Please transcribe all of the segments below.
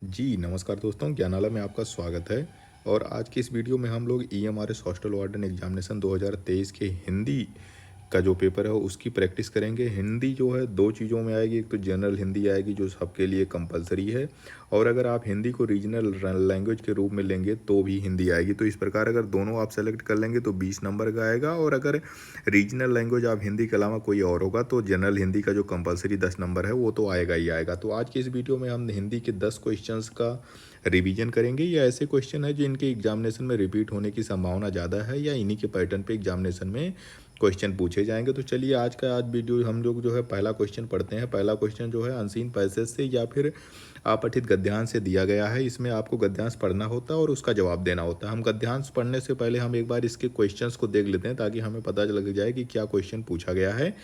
जी, नमस्कार दोस्तों, ज्ञानालय में आपका स्वागत है। और आज की इस वीडियो में हम लोग ईएमआरएस हॉस्टल वार्डन एग्जामिनेशन 2023 के हिंदी का जो पेपर है उसकी प्रैक्टिस करेंगे। हिंदी जो है 2 चीज़ों में आएगी, एक तो जनरल हिंदी आएगी जो सबके लिए कंपलसरी है, और अगर आप हिंदी को रीजनल लैंग्वेज के रूप में लेंगे तो भी हिंदी आएगी। तो इस प्रकार अगर दोनों आप सेलेक्ट कर लेंगे तो 20 नंबर का आएगा, और अगर रीजनल लैंग्वेज आप हिंदी के अलावा कोई और होगा तो जनरल हिंदी का जो कंपलसरी 10 नंबर है वो तो आएगा ही आएगा। तो आज की इस वीडियो में हम हिंदी के 10 क्वेश्चंस का रिवीजन करेंगे। या ऐसे क्वेश्चन है जो इनके एग्जामिनेशन में रिपीट होने की संभावना ज़्यादा है, या इन्हीं के पैटर्न पे एग्जामिनेशन में क्वेश्चन पूछे जाएंगे। तो चलिए आज वीडियो हम लोग जो है पहला क्वेश्चन पढ़ते हैं। पहला क्वेश्चन जो है अनसीन पैसेज से या फिर अपठित गद्यांश से दिया गया है। इसमें आपको गद्यांश पढ़ना होता है और उसका जवाब देना होता है। हम गद्यांश पढ़ने से पहले हम एक बार इसके क्वेश्चंस को देख लेते हैं ताकि हमें पता लग जाए कि क्या क्वेश्चन पूछा गया है।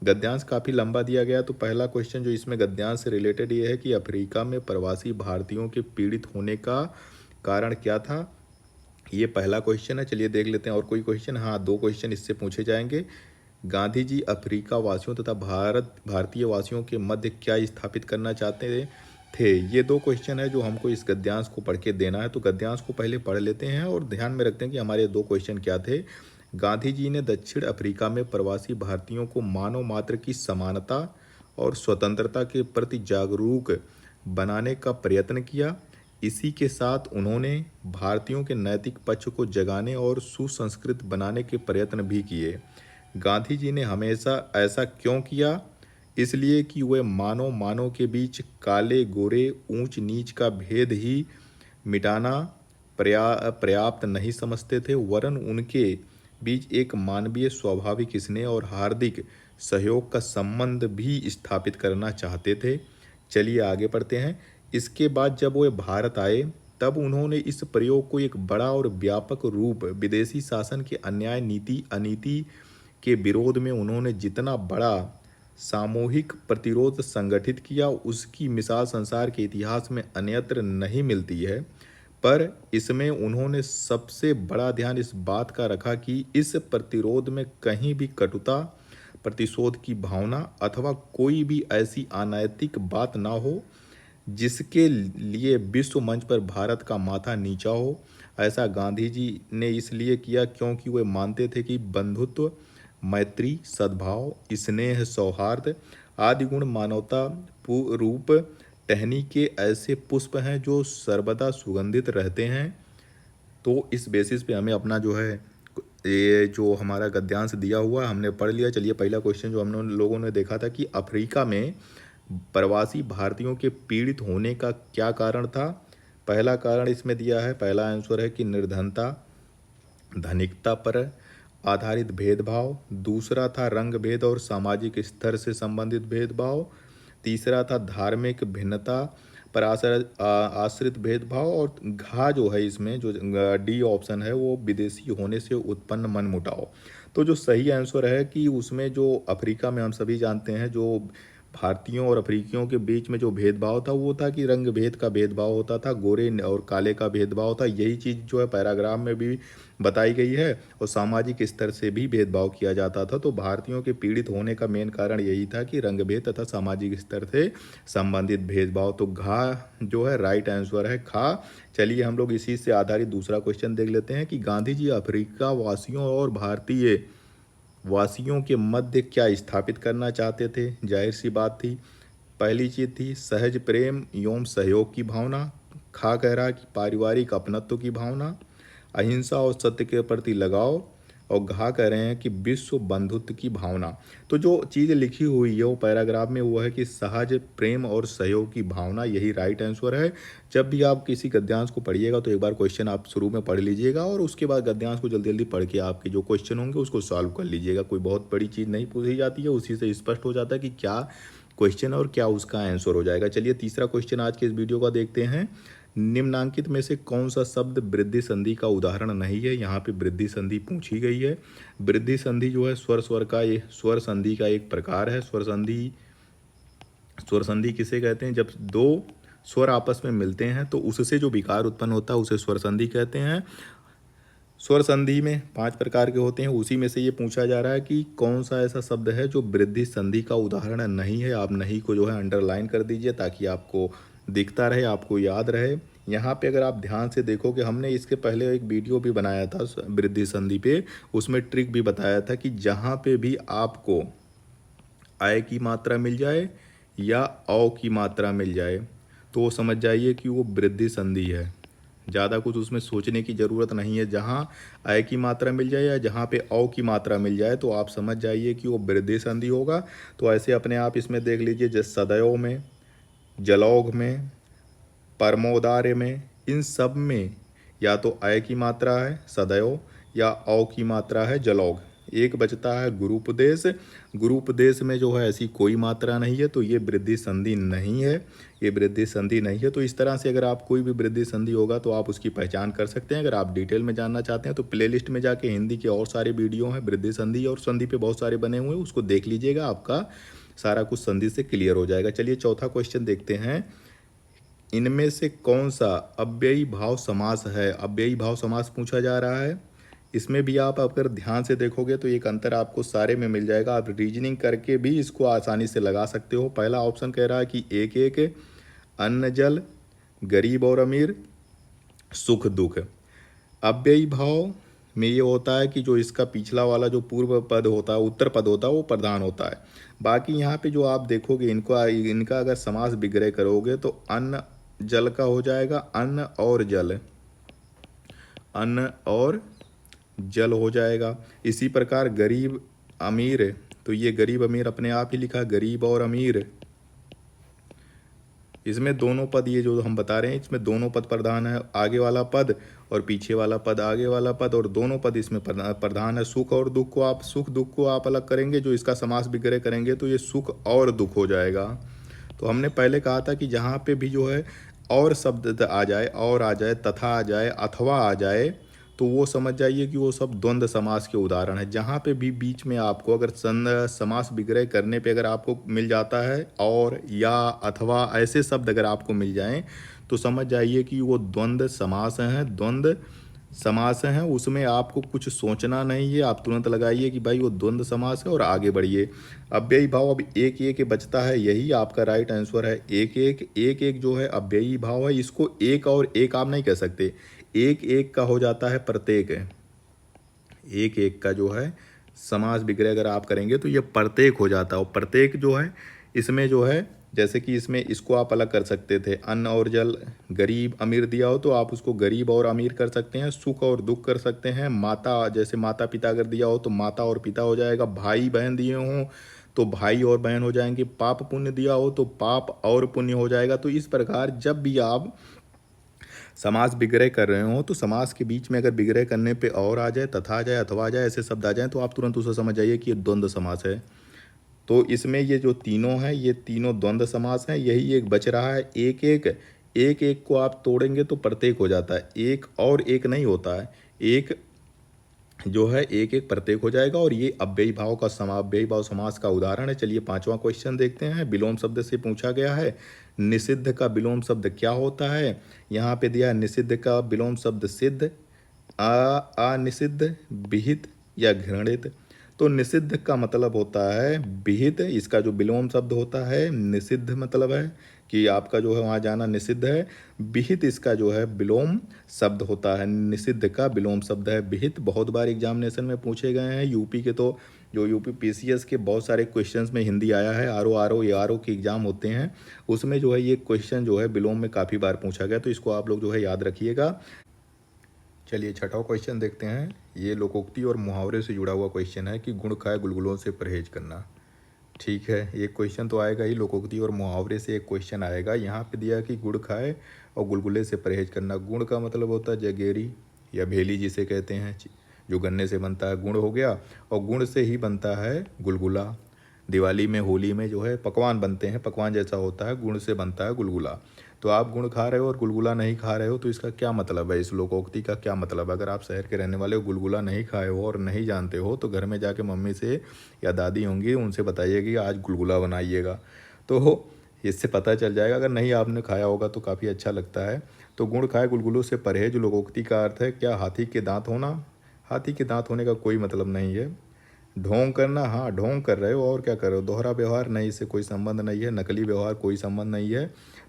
गद्यांश काफ़ी लंबा दिया गया, तो पहला क्वेश्चन जो इसमें गद्यांश से रिलेटेड ये है कि अफ्रीका में प्रवासी भारतीयों के पीड़ित होने का कारण क्या था। ये पहला क्वेश्चन है। चलिए देख लेते हैं और कोई क्वेश्चन। हाँ, 2 क्वेश्चन इससे पूछे जाएंगे। गांधी जी अफ्रीका वासियों तथा भारतीय वासियों के मध्य क्या स्थापित करना चाहते थे। ये 2 क्वेश्चन है जो हमको इस गद्यांश को पढ़ के देना है। तो गद्यांश को पहले पढ़ लेते हैं और ध्यान में रखते हैं कि हमारे 2 क्वेश्चन क्या थे। गांधी जी ने दक्षिण अफ्रीका में प्रवासी भारतीयों को मानव मात्र की समानता और स्वतंत्रता के प्रति जागरूक बनाने का प्रयत्न किया। इसी के साथ उन्होंने भारतीयों के नैतिक पक्ष को जगाने और सुसंस्कृत बनाने के प्रयत्न भी किए। गांधी जी ने हमेशा ऐसा क्यों किया। इसलिए कि वे मानव मानव के बीच काले गोरे ऊंच नीच का भेद ही मिटाना पर्याप्त नहीं समझते थे, वरन उनके बीच एक मानवीय स्वाभाविक स्नेह और हार्दिक सहयोग का संबंध भी स्थापित करना चाहते थे। चलिए आगे बढ़ते हैं। इसके बाद जब वे भारत आए तब उन्होंने इस प्रयोग को एक बड़ा और व्यापक रूप विदेशी शासन के अन्याय नीति अनीति के विरोध में उन्होंने जितना बड़ा सामूहिक प्रतिरोध संगठित किया उसकी मिसाल संसार के इतिहास में अन्यत्र नहीं मिलती है। पर इसमें उन्होंने सबसे बड़ा ध्यान इस बात का रखा कि इस प्रतिरोध में कहीं भी कटुता, प्रतिशोध की भावना अथवा कोई भी ऐसी अनैतिक बात ना हो जिसके लिए विश्व मंच पर भारत का माथा नीचा हो। ऐसा गांधी जी ने इसलिए किया क्योंकि वे मानते थे कि बंधुत्व, मैत्री, सद्भाव, स्नेह, सौहार्द आदि गुण मानवता रूप टहनी के ऐसे पुष्प हैं जो सर्वदा सुगंधित रहते हैं। तो इस बेसिस पे हमें अपना जो है ये जो हमारा गद्यांश दिया हुआ है हमने पढ़ लिया। चलिए पहला क्वेश्चन जो हम लोगों ने देखा था कि अफ्रीका में प्रवासी भारतीयों के पीड़ित होने का क्या कारण था। पहला कारण इसमें दिया है, पहला आंसर है कि निर्धनता, धनिकता पर आधारित भेदभाव। दूसरा था रंग भेद और सामाजिक स्तर से संबंधित भेदभाव। तीसरा था धार्मिक भिन्नता पर आश्रित भेदभाव। और घा जो है इसमें जो डी ऑप्शन है वो विदेशी होने से उत्पन्न मनमुटाव। तो जो सही आंसर है कि उसमें जो अफ्रीका में हम सभी जानते हैं जो भारतीयों और अफ्रीकियों के बीच में जो भेदभाव था वो था कि रंग भेद का भेदभाव होता था, गोरे और काले का भेदभाव था। यही चीज़ जो है पैराग्राफ में भी बताई गई है। और सामाजिक स्तर से भी भेदभाव किया जाता था। तो भारतीयों के पीड़ित होने का मेन कारण यही था कि रंग भेद तथा सामाजिक स्तर से संबंधित भेदभाव। तो घा जो है राइट आंसर है, खा। चलिए हम लोग इसी से आधारित दूसरा क्वेश्चन देख लेते हैं कि गांधी जी अफ्रीका वासियों और भारतीय वासियों के मध्य क्या स्थापित करना चाहते थे। जाहिर सी बात थी, पहली चीज़ थी सहज प्रेम एवं सहयोग की भावना। खा कह रहा कि पारिवारिक अपनत्व की भावना, अहिंसा और सत्य के प्रति लगाव। और घा कह रहे हैं कि विश्व बंधुत्व की भावना। तो जो चीज़ लिखी हुई है वो पैराग्राफ में वो है कि सहज प्रेम और सहयोग की भावना, यही राइट आंसर है। जब भी आप किसी गद्यांश को पढ़िएगा तो एक बार क्वेश्चन आप शुरू में पढ़ लीजिएगा और उसके बाद गद्यांश को जल्दी जल्दी पढ़ के आपके जो क्वेश्चन होंगे उसको सॉल्व कर लीजिएगा। कोई बहुत बड़ी चीज़ नहीं पूछी जाती है, उसी से स्पष्ट हो जाता है कि क्या क्वेश्चन और क्या उसका आंसर हो जाएगा। चलिए तीसरा क्वेश्चन आज के इस वीडियो का देखते हैं। निम्नांकित में से कौन सा शब्द वृद्धि संधि का उदाहरण नहीं है। यहाँ पे वृद्धि संधि पूछी गई है। वृद्धि संधि जो है स्वर संधि का एक प्रकार है। स्वर संधि किसे कहते हैं, जब दो स्वर आपस में मिलते हैं तो उससे जो विकार उत्पन्न होता है उसे स्वर संधि कहते हैं। स्वर संधि में 5 प्रकार के होते हैं, उसी में से ये पूछा जा रहा है कि कौन सा ऐसा शब्द है जो वृद्धि संधि का उदाहरण नहीं है। आप नहीं को जो है अंडरलाइन कर दीजिए ताकि आपको दिखता रहे, आपको याद रहे। यहाँ पे अगर आप ध्यान से देखोगे, हमने इसके पहले एक वीडियो भी बनाया था वृद्धि संधि पे, उसमें ट्रिक भी बताया था कि जहाँ पे भी आपको आय की मात्रा मिल जाए या औ की मात्रा मिल जाए तो वो समझ जाइए कि वो वृद्धि संधि है। ज़्यादा कुछ उसमें सोचने की ज़रूरत नहीं है। जहाँ आय की मात्रा मिल जाए या जहाँ पे औ की मात्रा मिल जाए तो आप समझ जाइए कि वो वृद्धि संधि होगा। तो ऐसे अपने आप इसमें देख लीजिए, जैसे सदैव में, जलौघ में, परमोदार्य में, इन सब में या तो अय की मात्रा है सदैव या औ की मात्रा है जलौघ। एक बचता है गुरूपदेश। गुरूपदेश में जो है ऐसी कोई मात्रा नहीं है, तो ये वृद्धि संधि नहीं है, ये वृद्धि संधि नहीं है। तो इस तरह से अगर आप कोई भी वृद्धि संधि होगा तो आप उसकी पहचान कर सकते हैं। अगर आप डिटेल में जानना चाहते हैं तो प्लेलिस्ट में जाके हिंदी के और सारे वीडियो हैं वृद्धि संधि और संधि पे बहुत सारे बने हुए हैं, उसको देख लीजिएगा, आपका सारा कुछ संधि से क्लियर हो जाएगा। चलिए चौथा क्वेश्चन देखते हैं। इनमें से कौन सा अव्ययी भाव समास है? अव्ययी भाव समास पूछा जा रहा है। इसमें भी आप अगर ध्यान से देखोगे तो एक अंतर आपको सारे में मिल जाएगा। आप रीजनिंग करके भी इसको आसानी से लगा सकते हो। पहला ऑप्शन कह रहा है कि एक एक, अन्न जल, गरीब और अमीर, सुख दुख। अव्ययी भाव में ये होता है कि जो इसका पिछला वाला जो पूर्व पद होता है, उत्तर पद होता है, वो प्रधान होता है। बाकी यहाँ पे जो आप देखोगे, इनका अगर समास विग्रह करोगे तो अन्न जल का हो जाएगा अन्न और जल, अन्न और जल हो जाएगा। इसी प्रकार गरीब अमीर, तो ये गरीब अमीर अपने आप ही लिखा, गरीब और अमीर। इसमें दोनों पद, ये जो हम बता रहे हैं इसमें दोनों पद प्रधान है, आगे वाला पद और पीछे वाला पद, आगे वाला पद और दोनों पद इसमें प्रधान है। सुख और दुख को आप, सुख दुख को आप अलग करेंगे, जो इसका समास विग्रह करेंगे तो ये सुख और दुख हो जाएगा। तो हमने पहले कहा था कि जहाँ पे भी जो है और शब्द आ जाए, और आ जाए, तथा आ जाए, अथवा आ जाए, तो वो समझ जाइए कि वो सब द्वंद्व समास के उदाहरण है। जहाँ पे भी बीच में आपको अगर समास विग्रह करने पे अगर आपको मिल जाता है और या अथवा ऐसे शब्द अगर आपको मिल जाएं तो समझ जाइए कि वो द्वंद्व समास हैं, द्वंद्व समास हैं। उसमें आपको कुछ सोचना नहीं है, आप तुरंत लगाइए कि भाई वो द्वंद्व समास है और आगे बढ़िए। अव्ययी भाव अब एक एक बचता है, यही आपका राइट आंसर है। एक एक, एक एक जो है अव्ययी भाव है। इसको एक और एक आप नहीं कह सकते, एक एक का हो जाता है प्रत्येक। एक एक का जो है समास विग्रह अगर आप करेंगे तो ये प्रत्येक हो जाता है। और प्रत्येक जो है इसमें जो है, जैसे कि इसमें इसको आप अलग कर सकते थे, अन्न और जल, गरीब अमीर दिया हो तो आप उसको गरीब और अमीर कर सकते हैं, सुख और दुख कर सकते हैं। माता, जैसे माता पिता अगर दिया हो तो माता और पिता हो जाएगा। भाई बहन दिए हों तो भाई और बहन हो जाएंगे। पाप पुण्य दिया हो तो पाप और पुण्य हो जाएगा। तो इस प्रकार जब भी आप समास विग्रह कर रहे हो तो समास के बीच में अगर विग्रह करने पे और आ जाए, तथा आ जाए, अथवा आ जाए, ऐसे शब्द आ जाए तो आप तुरंत उसे समझ जाइए कि ये द्वंद्व समास है। तो इसमें ये जो तीनों हैं ये तीनों द्वंद्व समास हैं। यही एक बच रहा है एक एक। एक एक को आप तोड़ेंगे तो प्रत्येक हो जाता है, एक और एक नहीं होता है, एक जो है एक एक प्रत्येक हो जाएगा। और ये अव्ययी भाव का अव्ययी भाव समास का उदाहरण है। चलिए पांचवा क्वेश्चन देखते हैं। विलोम शब्द से पूछा गया है, निषिद्ध का विलोम शब्द क्या होता है? यहाँ पे दिया है निषिद्ध का विलोम शब्द सिद्ध, अनिषिद्ध, विहित या घृणित। तो निषिद्ध का मतलब होता है विहित, इसका जो विलोम शब्द होता है निषिद्ध मतलब है कि आपका जो है वहाँ जाना निषिद्ध है। विहित इसका जो है विलोम शब्द होता है, निषिद्ध का विलोम शब्द है विहित। बहुत बार एग्जामिनेशन में पूछे गए हैं यूपी के, तो जो यूपी पीसीएस के बहुत सारे क्वेश्चंस में हिंदी आया है। आरओ के एग्जाम होते हैं उसमें जो है ये क्वेश्चन जो है विलोम में काफ़ी बार पूछा गया, तो इसको आप लोग जो है याद रखिएगा। चलिए छठा क्वेश्चन देखते हैं। ये लोकोक्ति और मुहावरे से जुड़ा हुआ क्वेश्चन है कि गुड़ खाए गुलगुलों से परहेज करना। ठीक है, एक क्वेश्चन तो आएगा ही, लोकोक्ति और मुहावरे से एक क्वेश्चन आएगा। यहाँ पे दिया कि गुड़ खाए और गुलगुले से परहेज करना। गुड़ का मतलब होता है जगेरी या भेली जिसे कहते हैं, जो गन्ने से बनता है, गुड़ हो गया। और गुड़ से ही बनता है गुलगुला। दिवाली में, होली में जो है पकवान बनते हैं, पकवान जैसा होता है, गुड़ से बनता है गुलगुला। तो आप गुड़ खा रहे हो और गुलगुला नहीं खा रहे हो, तो इसका क्या मतलब है, इस लोकोक्ति का क्या मतलब है? अगर आप शहर के रहने वाले हो, गुलगुला नहीं खाए हो और नहीं जानते हो, तो घर में जाके मम्मी से या दादी होंगी उनसे बताइएगा कि आज गुलगुला बनाइएगा, तो इससे पता चल जाएगा। अगर नहीं आपने खाया होगा तो काफ़ी अच्छा लगता है। तो गुड़ खाए गुलगुलों से परहेज लोकोक्ति का अर्थ है क्या? हाथी के दांत होना। हाथी के दांत होने का कोई मतलब नहीं है। ढोंग करना, हाँ ढोंग कर रहे हो और क्या कर रहे हो, दोहरा व्यवहार नहीं, इससे कोई संबंध नहीं है। नकली व्यवहार कोई संबंध नहीं है।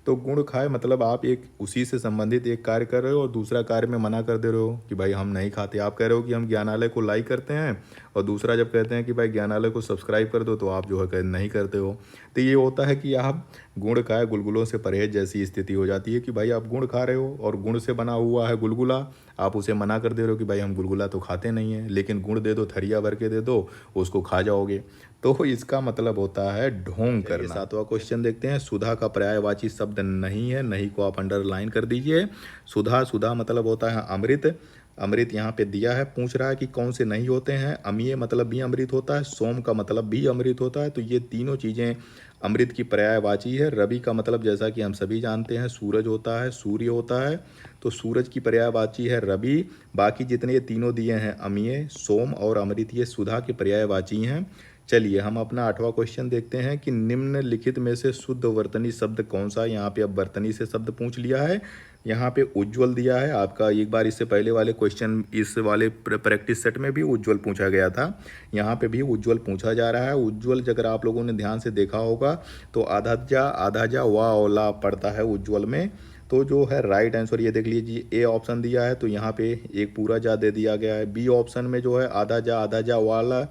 तो गुण खाए मतलब आप एक उसी से संबंधित एक कार्य कर रहे हो और दूसरा कार्य में मना कर दे रहे हो कि भाई हम नहीं खाते। आप कह रहे हो कि हम ज्ञानालय को लाइक करते हैं और दूसरा जब कहते हैं कि भाई ज्ञानालय को सब्सक्राइब कर दो तो आप जो है नहीं करते हो। तो ये होता है कि आप गुड़ खाए गुलगुलों से परहेज जैसी स्थिति हो जाती है कि भाई आप गुड़ खा रहे हो और गुड़ से बना हुआ है गुलगुला, आप उसे मना कर दे रहे हो कि भाई हम गुलगुला तो खाते नहीं हैं, लेकिन गुड़ दे दो, थरिया भर के दे दो, उसको खा जाओगे। तो इसका मतलब होता है ढोंग करना। सातवां क्वेश्चन देखते हैं। सुधा का पर्यायवाची शब्द नहीं है, नहीं को आप अंडरलाइन कर दीजिए। सुधा, सुधा मतलब होता है अमृत, अमृत यहाँ पे दिया है। पूछ रहा है कि कौन से नहीं होते हैं। अमीय मतलब भी अमृत होता है, सोम का मतलब भी अमृत होता है। तो ये तीनों चीज़ें अमृत की पर्यायवाची है। रवि का मतलब जैसा कि हम सभी जानते हैं सूरज होता है, सूर्य होता है, तो सूरज की पर्यायवाची है रवि। बाकी जितने ये तीनों दिए हैं अमीय, सोम और अमृत, ये सुधा के पर्यायवाची हैं। चलिए हम अपना आठवां क्वेश्चन देखते हैं कि निम्नलिखित में से शुद्ध वर्तनी शब्द कौन सा। यहाँ पे अब वर्तनी से शब्द पूछ लिया है। यहाँ पे उज्ज्वल दिया है आपका। एक बार इससे पहले वाले क्वेश्चन इस वाले प्रैक्टिस सेट में भी उज्ज्वल पूछा गया था, यहाँ पे भी उज्ज्वल पूछा जा रहा है। उज्ज्वल अगर आप लोगों ने ध्यान से देखा होगा तो आधा जा वा ओला पड़ता है उज्ज्वल में। तो जो है राइट आंसर ये देख लीजिए, ए ऑप्शन दिया है तो यहाँ पे एक पूरा जा दे दिया गया है। बी ऑप्शन में जो है आधा जा वाला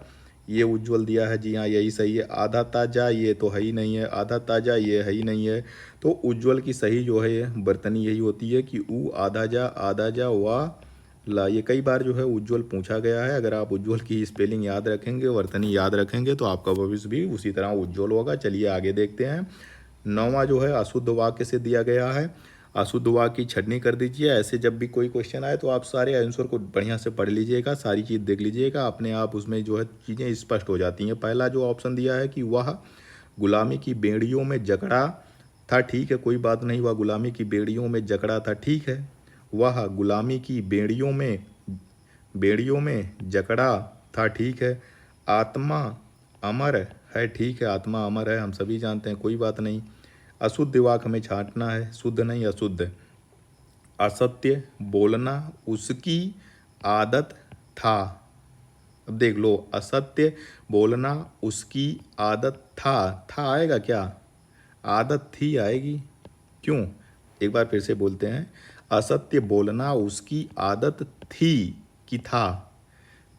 ये उज्ज्वल दिया है, जी हाँ यही सही है। आधा ताजा ये तो है ही नहीं है, आधा ताजा ये है ही नहीं है। तो उज्ज्वल की सही जो है बर्तनी यही होती है कि ऊ आधा जा वा ला। ये कई बार जो है उज्ज्वल पूछा गया है। अगर आप उज्ज्वल की स्पेलिंग याद रखेंगे, वर्तनी याद रखेंगे तो आपका भविष्य भी उसी तरह उज्ज्वल होगा। चलिए आगे देखते हैं। नौवां जो है अशुद्ध वाक्य से दिया गया है। अशुद्ध वाक्य की छटनी कर दीजिए। ऐसे जब भी कोई क्वेश्चन आए तो आप सारे आंसर को बढ़िया से पढ़ लीजिएगा, सारी चीज़ देख लीजिएगा, अपने आप उसमें जो है चीज़ें स्पष्ट हो जाती हैं। पहला जो ऑप्शन दिया है कि वह गुलामी की बेड़ियों में जकड़ा था, ठीक है, कोई बात नहीं, वह गुलामी की बेड़ियों में जकड़ा था, ठीक है। वह गुलामी की बेड़ियों में जकड़ा था, ठीक है। आत्मा अमर है, ठीक है, आत्मा अमर है, हम सभी जानते हैं, कोई बात नहीं। अशुद्ध वाक्य हमें छांटना है, शुद्ध नहीं अशुद्ध। असत्य बोलना उसकी आदत था। अब देख लो, असत्य बोलना उसकी आदत था आएगा क्या? आदत थी आएगी, क्यों? एक बार फिर से बोलते हैं। असत्य बोलना उसकी आदत थी कि था?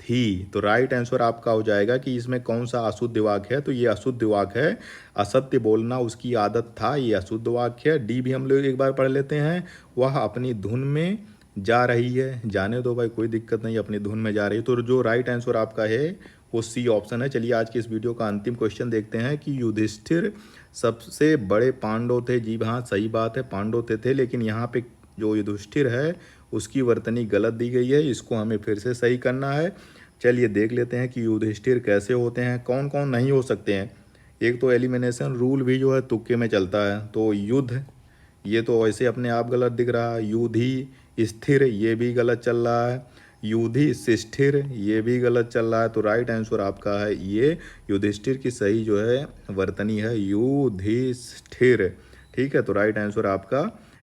थी। तो राइट आंसर आपका हो जाएगा कि इसमें कौन सा अशुद्ध वाक्य है, तो ये अशुद्ध वाक्य है। असत्य बोलना उसकी आदत था, ये अशुद्ध वाक्य है। डी भी हम लोग एक बार पढ़ लेते हैं। वह अपनी धुन में जा रही है, जाने दो भाई, कोई दिक्कत नहीं, अपनी धुन में जा रही है। तो जो राइट आंसर आपका है वो सी ऑप्शन है। चलिए आज की इस वीडियो का अंतिम क्वेश्चन देखते हैं कि युधिष्ठिर सबसे बड़े पांडव थे। जी हाँ सही बात है, पांडव थे, लेकिन यहाँ पे जो युधिष्ठिर है उसकी वर्तनी गलत दी गई है, इसको हमें फिर से सही करना है। चलिए देख लेते हैं कि युधिष्ठिर कैसे होते हैं, कौन कौन नहीं हो सकते हैं। एक तो एलिमिनेशन रूल भी जो है तुक्के में चलता है, तो युद्ध ये तो ऐसे अपने आप गलत दिख रहा है। युधि स्थिर ये भी गलत चल रहा है। युधि शिष्ठिर ये भी गलत चल रहा है। तो राइट आंसर आपका है ये, युधिष्ठिर की सही जो है वर्तनी है युधिष्ठिर, ठीक है। तो राइट आंसर आपका